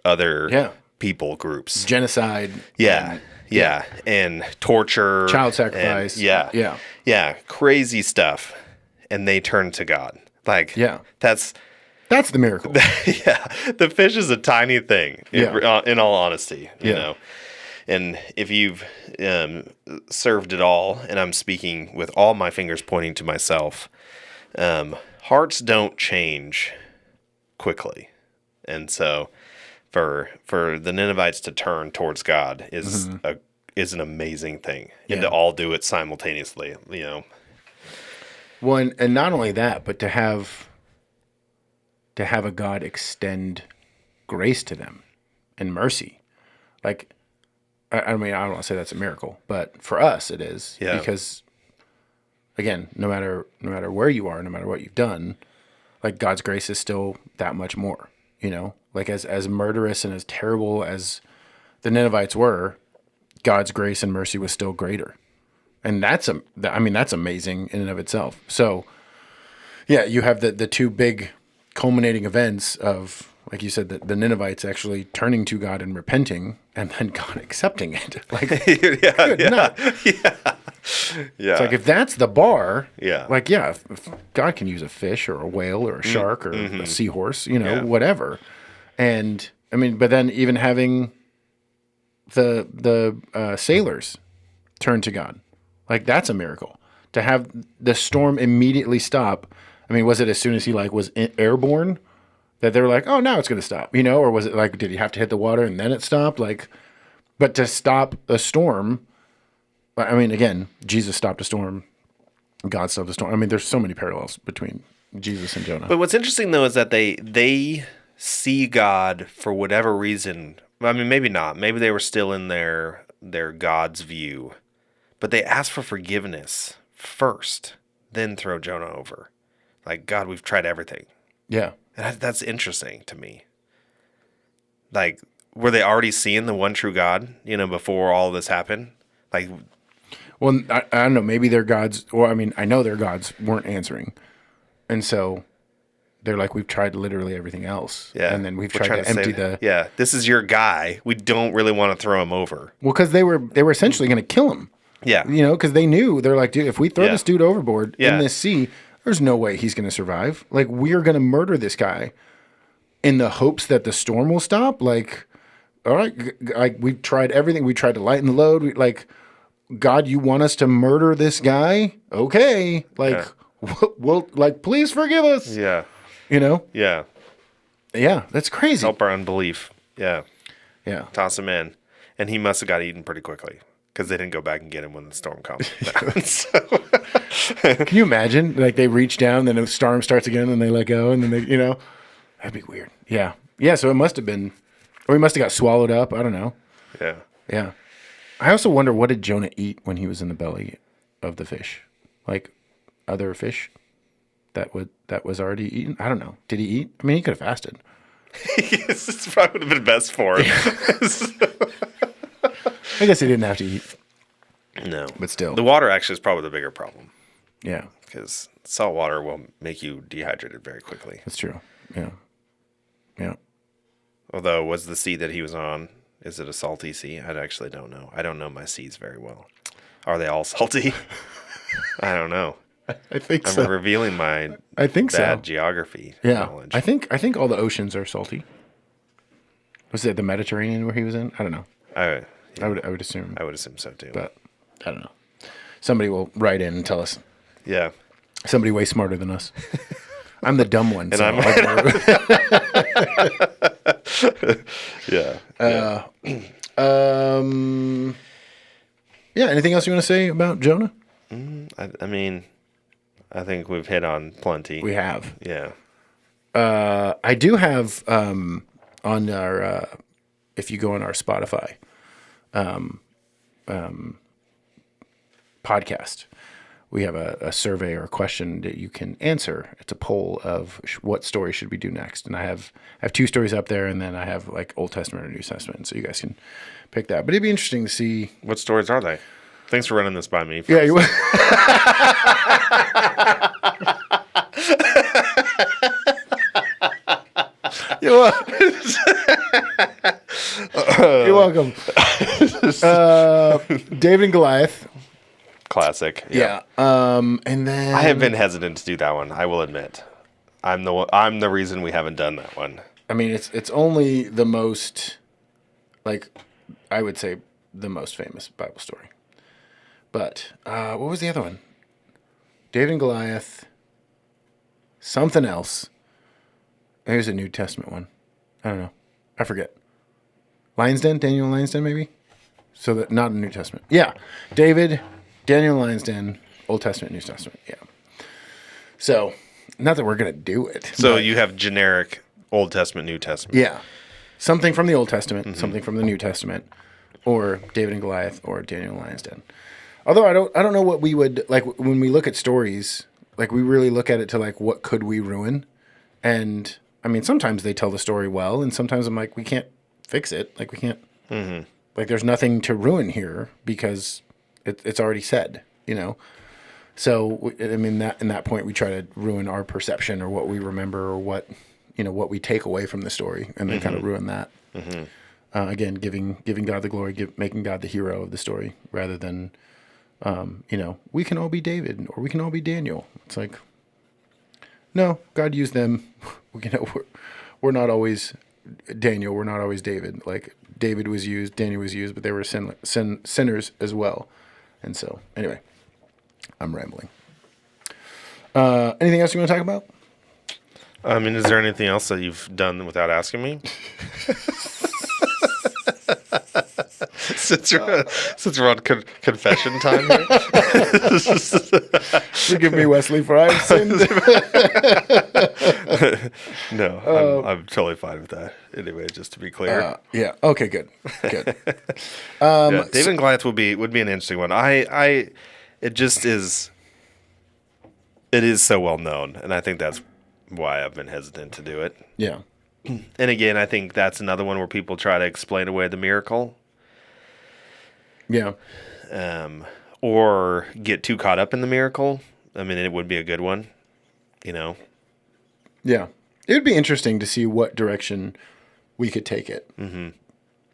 other people groups, Genocide. and torture, Child sacrifice. And, crazy stuff, and they turn to God. Like, that's the miracle. The fish is a tiny thing. In all honesty, you know. And if you've served at all, and I'm speaking with all my fingers pointing to myself, hearts don't change quickly, and so for the Ninevites to turn towards God is an amazing thing, and to all do it simultaneously. Well, and not only that, but to have a God extend grace to them and mercy, like. I mean, I don't want to say that's a miracle, but for us it is. Yeah. Because, again, no matter where you are, no matter what you've done, like God's grace is still that much more. Like as murderous and as terrible as the Ninevites were, God's grace and mercy was still greater, and that's amazing in and of itself. So, yeah, you have the two big culminating events of, like you said, the Ninevites actually turning to God and repenting, and then God accepting it. Like, It's like, if that's the bar, like, if God can use a fish or a whale or a shark or a seahorse, whatever. And I mean, but then even having the sailors turn to God, like, that's a miracle. To have the storm immediately stop. I mean, was it as soon as he was airborne that they were like, oh, now it's going to stop, or was it like, did he have to hit the water and then it stopped? Like, but to stop a storm, I mean, again, Jesus stopped a storm, God stopped a storm. I mean, there's so many parallels between Jesus and Jonah. But what's interesting though is that they see God for whatever reason. I mean, maybe not. Maybe they were still in their God's view, but they ask for forgiveness first, then throw Jonah over. Like, God, we've tried everything. Yeah. And that's interesting to me. Like, were they already seeing the one true God, before all of this happened? Like, well, I don't know. Maybe their gods, or I mean, I know their gods weren't answering. And so they're like, we've tried literally everything else. Yeah. And then we're tried to empty the... Yeah, this is your guy. We don't really want to throw him over. Well, because they were essentially going to kill him. Yeah. Because they knew, they're like, dude, if we throw this dude overboard in this sea, there's no way he's going to survive. Like, we're going to murder this guy in the hopes that the storm will stop. Like, all right, like, we've tried everything. We tried to lighten the load. God, you want us to murder this guy? Okay. Like, we'll like, please forgive us. Yeah. Yeah. Yeah, that's crazy. Help our unbelief. Yeah. Yeah. Toss him in. And he must have got eaten pretty quickly, because they didn't go back and get him when the storm comes. Can you imagine? Like, they reach down, then the storm starts again, and they let go, and then they, that'd be weird. Yeah. Yeah, so it must have been, or he must have got swallowed up. I don't know. Yeah. Yeah. I also wonder, what did Jonah eat when he was in the belly of the fish? Like, other fish that was already eaten? I don't know. Did he eat? I mean, he could have fasted. This probably would have been best for him. I guess he didn't have to eat. No. But still. The water actually is probably the bigger problem. Yeah. Because salt water will make you dehydrated very quickly. That's true. Yeah. Yeah. Although, was the sea that he was on, is it a salty sea? I actually don't know. I don't know my seas very well. Are they all salty? I don't know. I think so. I'm revealing my bad geography knowledge. I think all the oceans are salty. Was it the Mediterranean where he was in? I don't know. I would assume. I would assume so too. But I don't know. Somebody will write in and tell us. Yeah. Somebody way smarter than us. I'm the dumb one. And so Yeah. Yeah. Anything else you want to say about Jonah? I mean, I think we've hit on plenty. We have. Yeah. I do have on our if you go on our Spotify podcast, we have a survey or a question that you can answer. It's a poll of what story should we do next. And I have 2 stories up there, and then I have like Old Testament or New Testament, so you guys can pick that. But it'd be interesting to see. What stories are they? Thanks for running this by me. Yeah, you You're welcome. David and Goliath. Classic. Yeah. And then I have been hesitant to do that one. I will admit, I'm the reason we haven't done that one. I mean, it's only the most, like, I would say the most famous Bible story. But what was the other one? David and Goliath. Something else. There's a New Testament one. I don't know. I forget. Lion's Den? Daniel and Lion's Den, maybe? So that not a New Testament. Yeah. David, Daniel and Lion's Den, Old Testament, New Testament. Yeah. So, not that we're going to do it. So you have generic Old Testament, New Testament. Yeah. Something from the Old Testament, something from the New Testament, or David and Goliath, or Daniel and Lion's Den. Although I don't know what we would, like, when we look at stories, like, we really look at it to, like, what could we ruin? And, I mean, sometimes they tell the story well, and sometimes I'm like, we can't fix it. Like, we can't, like, there's nothing to ruin here because it's already said, you know? So, I mean, in that point, we try to ruin our perception or what we remember or what, you know, what we take away from the story, and then kind of ruin that. Again, giving God the glory, making God the hero of the story, rather than, you know, we can all be David or we can all be Daniel. It's like, no, God used them. You know, we're not always Daniel. We're not always David. Like, David was used, Daniel was used, but they were sinners as well. And so, anyway, I'm rambling. Anything else you want to talk about? I mean, is there anything else that you've done without asking me? Since we're on confession time here. Forgive me, Wesley, for I have sinned. No, I'm totally fine with that. Anyway, just to be clear. Yeah. Okay. Good. David and Goliath would be an interesting one. It is so well known, and I think that's why I've been hesitant to do it. Yeah. And again, I think that's another one where people try to explain away the miracle. Yeah. Or get too caught up in the miracle. I mean, it would be a good one, you know? Yeah. It would be interesting to see what direction we could take it. Mm-hmm.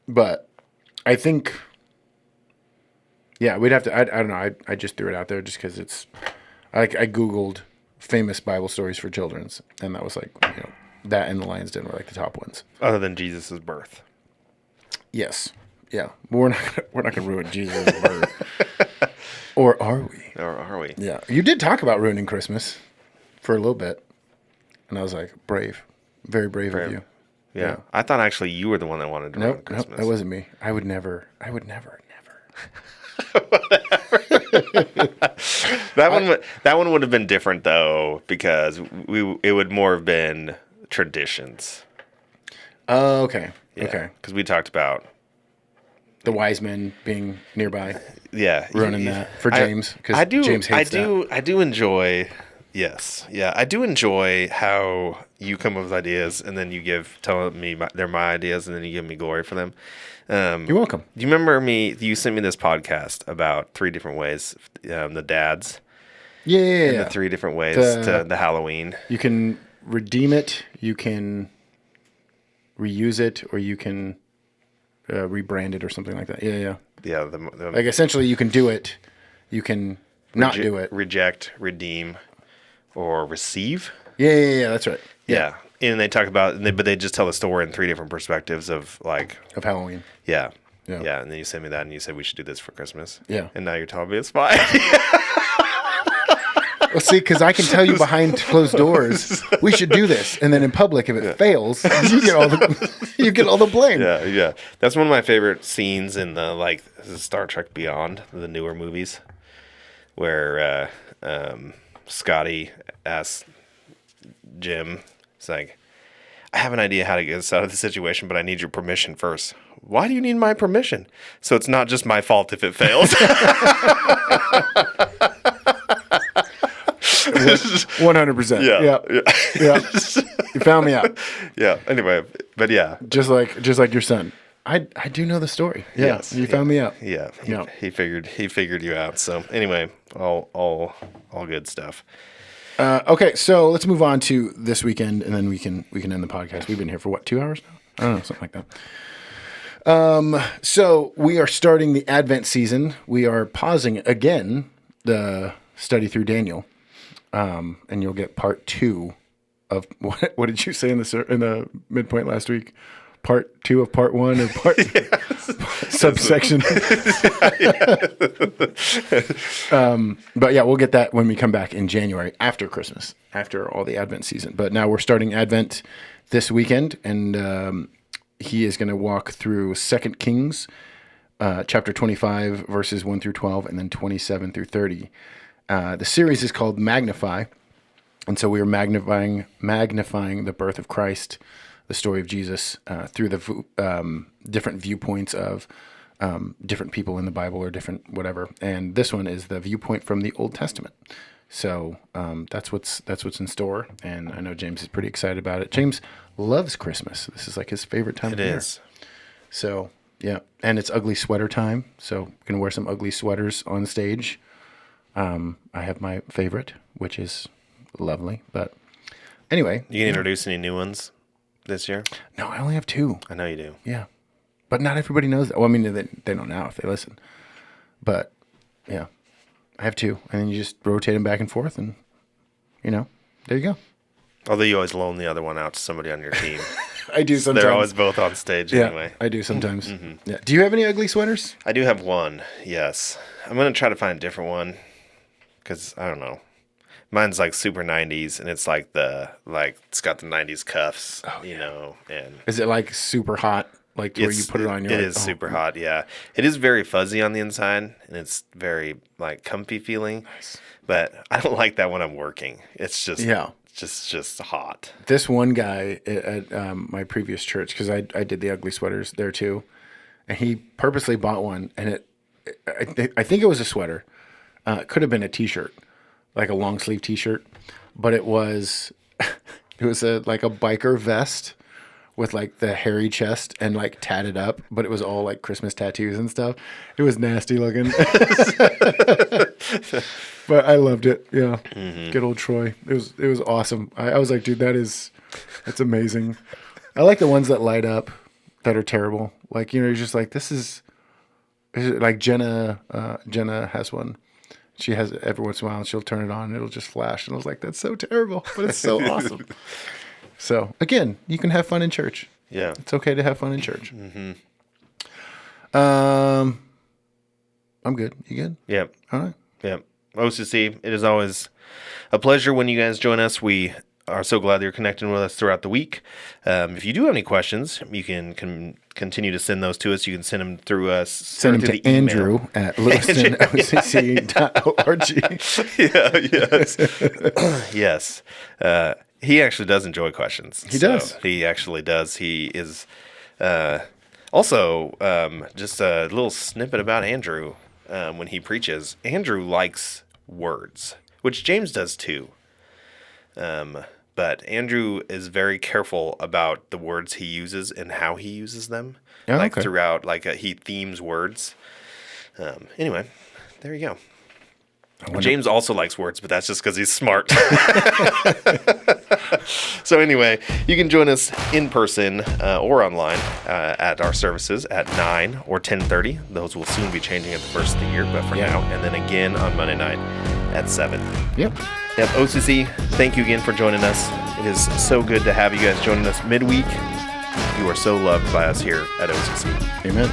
But I think, yeah, we'd have to, I don't know, I just threw it out there just because it's, I Googled famous Bible stories for children's, and that was like, you know, that and the Lion's Den were like the top ones. Other than Jesus' birth. Yes. Yeah. But we're not gonna ruin Jesus' birth. Or are we? Or are we? Yeah. You did talk about ruining Christmas for a little bit. And I was like, brave. Very brave of you. Yeah. I thought actually you were the one that wanted to ruin Christmas. Nope, that wasn't me. I would never. That one would have been different though, because it would more have been traditions. Oh, okay. Yeah, okay. Because we talked about the wise men being nearby. Yeah, ruining that for James, because James hates that. I do enjoy. Yes, yeah, I do enjoy how you come up with ideas and then you tell me they're my ideas and then you give me glory for them. You're welcome. Do you remember you sent me this podcast about 3 different ways, the dads? Yeah. The 3 different ways to the Halloween. You can redeem it, you can reuse it, or you can rebrand it or something like that. Yeah. Yeah. Like essentially you can do it, you can not do it. Reject, redeem, or receive. Yeah, that's right. Yeah. And they talk about, but they just tell the story in 3 different perspectives of Halloween. Yeah. And then you sent me that and you said we should do this for Christmas. Yeah. And now you're telling me it's fine. Well, see, because I can tell you behind closed doors, we should do this, and then in public, if it fails, you get all the blame. Yeah. That's one of my favorite scenes in the Star Trek Beyond, the newer movies, where Scotty asks Jim, it's like, I have an idea how to get us out of the situation, but I need your permission first. Why do you need my permission? So it's not just my fault if it fails. 100%. Yeah. You found me out. Yeah. Anyway, but yeah. Just like your son. I do know the story. Yeah. Yes. You found me out. Yeah. He figured you out. So anyway, all good stuff. Okay, so let's move on to this weekend, and then we can end the podcast. We've been here for what, 2 hours now? I don't know, something like that. So we are starting the Advent season. We are pausing again the study through Daniel, and you'll get part 2 of what did you say in the midpoint last week? Part 2 of part 1 or part subsection. But yeah, we'll get that when we come back in January after Christmas, after all the Advent season. But now we're starting Advent this weekend, and he is going to walk through 2 Kings, chapter 25, verses 1 through 12, and then 27 through 30. The series is called Magnify, and so we are magnifying the birth of Christ, the story of Jesus, through the different viewpoints of different people in the Bible or different whatever. And this one is the viewpoint from the Old Testament. So that's what's in store. And I know James is pretty excited about it. James loves Christmas. This is like his favorite time of year. It is. So yeah, and it's ugly sweater time. So we're gonna wear some ugly sweaters on stage. I have my favorite, which is lovely. But anyway, you can introduce any new ones this year? No, I only have 2. I know you do. Yeah. But not everybody knows that. Well, I mean, they don't now if they listen. But, yeah. I have 2. And then you just rotate them back and forth and, there you go. Although you always loan the other one out to somebody on your team. I do sometimes. They're always both on stage anyway. I do sometimes. Mm-hmm. Yeah. Do you have any ugly sweaters? I do have one, yes. I'm going to try to find a different one because, I don't know. Mine's like super 90s, and it's like it's got the 90s cuffs, and is it like super hot, like where you put it on your? It is super hot, yeah. It is very fuzzy on the inside, and it's very like comfy feeling. Nice. But I don't like that when I'm working. It's just just hot. This one guy at my previous church, because I did the ugly sweaters there too, and he purposely bought one, and I think it was a sweater. It could have been a T-shirt. Like a long sleeve T-shirt, but it was a like a biker vest with like the hairy chest and like tatted up, but it was all like Christmas tattoos and stuff. It was nasty looking, but I loved it. Yeah, Good old Troy. It was awesome. I was like, dude, that's amazing. I like the ones that light up that are terrible. Like you're just like, this is like Jenna has one. She has it every once in a while, and she'll turn it on, and it'll just flash. And I was like, that's so terrible, but it's so awesome. So, again, you can have fun in church. Yeah. It's okay to have fun in church. Mm-hmm. I'm good. You good? Yep. All right. Yep. OCC, it is always a pleasure when you guys join us. We are so glad that you're connecting with us throughout the week. If you do have any questions, you can continue to send those to us. You can send them through us. Send them to Andrew at lewistonocc.org. Yes. He actually does enjoy questions. He does. He actually does. He is also just a little snippet about Andrew when he preaches. Andrew likes words, which James does too. But Andrew is very careful about the words he uses and how he uses them. Throughout, he themes words. Anyway, there you go. James also likes words, but that's just because he's smart. So anyway, you can join us in person or online at our services at 9 or 10:30. Those will soon be changing at the first of the year, but for now, and then again on Monday night at 7. Yep. OCC, thank you again for joining us. It is so good to have you guys joining us midweek. You are so loved by us here at OCC. Amen.